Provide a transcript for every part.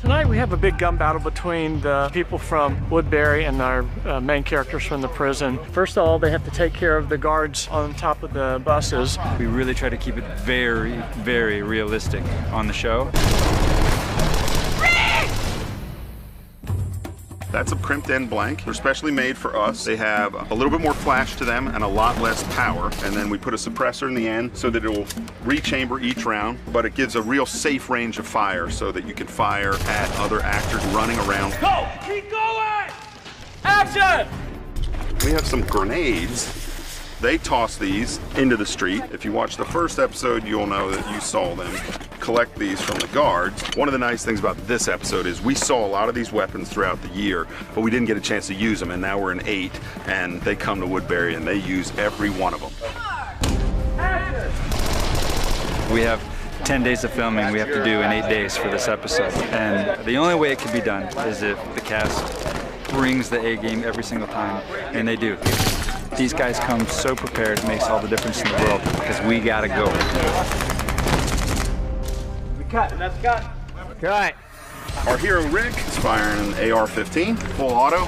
Tonight we have a big gun battle between the people from Woodbury and our main characters from the prison. First of all, they have to take care of the guards on top of the buses. We really try to keep it very, very realistic on the show. That's a crimped end blank. They're specially made for us. They have a little bit more flash to them and a lot less power. And then we put a suppressor in the end so that it will rechamber each round, but it gives a real safe range of fire so that you can fire at other actors running around. Go! Keep going! Action! We have some grenades. They toss these into the street. If you watch the first episode, you'll know that you saw them collect these from the guards. One of the nice things about this episode is we saw a lot of these weapons throughout the year, but we didn't get a chance to use them, and now we're in 8, and they come to Woodbury and they use every one of them. We have 10 days of filming we have to do in 8 days for this episode. And the only way it can be done is if the cast brings the A game every single time, and they do. These guys come so prepared, it makes all the difference in the world because we gotta go. We cut, and that's cut. Cut. Our hero Rick is firing an AR-15, full auto,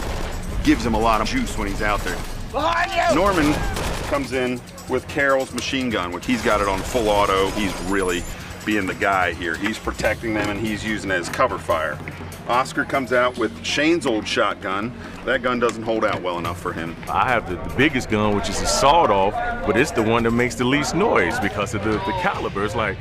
gives him a lot of juice when he's out there. Behind you! Norman comes in with Carol's machine gun, which he's got it on full auto. He's really being the guy here. He's protecting them and he's using it as cover fire. Oscar comes out with Shane's old shotgun. That gun doesn't hold out well enough for him. I have the biggest gun, which is a sawed-off, but it's the one that makes the least noise because of the caliber. It's like...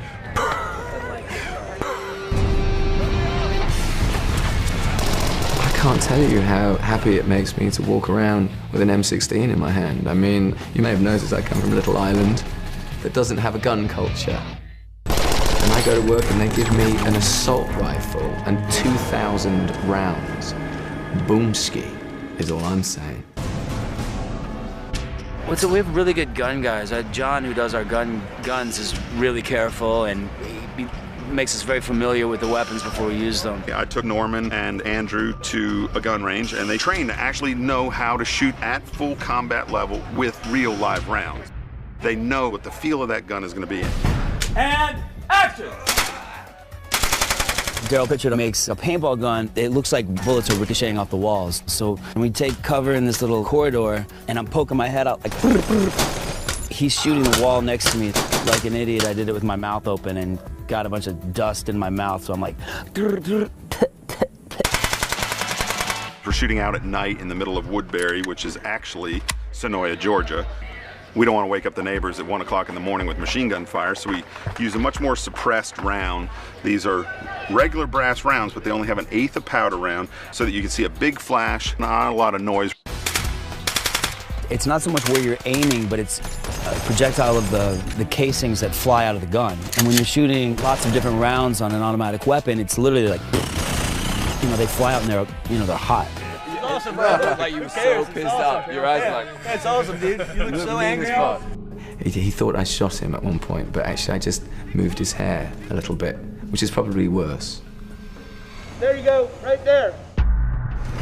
I can't tell you how happy it makes me to walk around with an M16 in my hand. I mean, you may have noticed I come from a little island that doesn't have a gun culture. And I go to work and they give me an assault rifle and 2,000 rounds. Boomski is all I'm saying. So we have really good gun guys. John, who does our guns, is really careful and he makes us very familiar with the weapons before we use them. I took Norman and Andrew to a gun range and they trained to actually know how to shoot at full combat level with real live rounds. They know what the feel of that gun is going to be. And action! Daryl Pitcher makes a paintball gun. It looks like bullets are ricocheting off the walls. So we take cover in this little corridor, and I'm poking my head out like... He's shooting the wall next to me. Like an idiot, I did it with my mouth open and got a bunch of dust in my mouth, so I'm like... We're shooting out at night in the middle of Woodbury, which is actually Sonoya, Georgia. We don't want to wake up the neighbors at 1 o'clock in the morning with machine gun fire, so we use a much more suppressed round. These are regular brass rounds, but they only have an 1/8 of powder round so that you can see a big flash, not a lot of noise. It's not so much where you're aiming, but it's a projectile of the casings that fly out of the gun. And when you're shooting lots of different rounds on an automatic weapon, it's literally like, you know, they fly out and they're hot. Awesome, bro. Like you were so pissed off. Your eyes like... That's awesome, dude. You look so angry. He thought I shot him at one point, but actually I just moved his hair a little bit, which is probably worse. There you go, right there.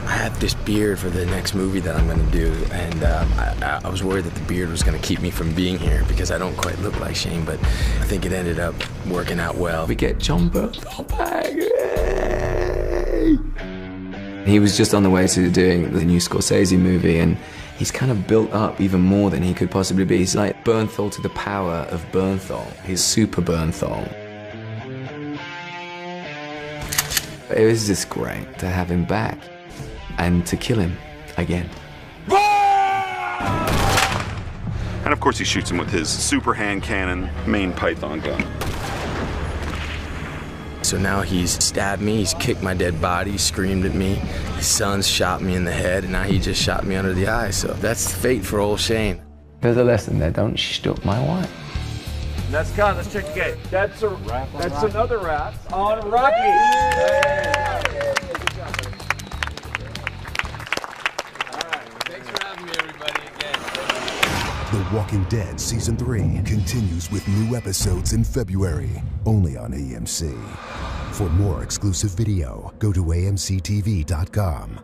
I have this beard for the next movie that I'm going to do, and I was worried that the beard was going to keep me from being here because I don't quite look like Shane, but I think it ended up working out well. We get John Bernthal back. Yay! He was just on the way to doing the new Scorsese movie, and he's kind of built up even more than he could possibly be. He's like Bernthal to the power of Bernthal. He's super Bernthal. It was just great to have him back and to kill him again. And of course he shoots him with his super hand cannon main python gun. So now he's stabbed me, he's kicked my dead body, screamed at me. His son's shot me in the head, and now he just shot me under the eye. So that's fate for old Shane. There's a lesson there, don't shtup my wife. Let's go, let's check the gate. That's another wrap on Rocky. Thanks for having me, everybody, again. The Walking Dead Season 3 continues with new episodes in February, only on AMC. For more exclusive video, go to amctv.com.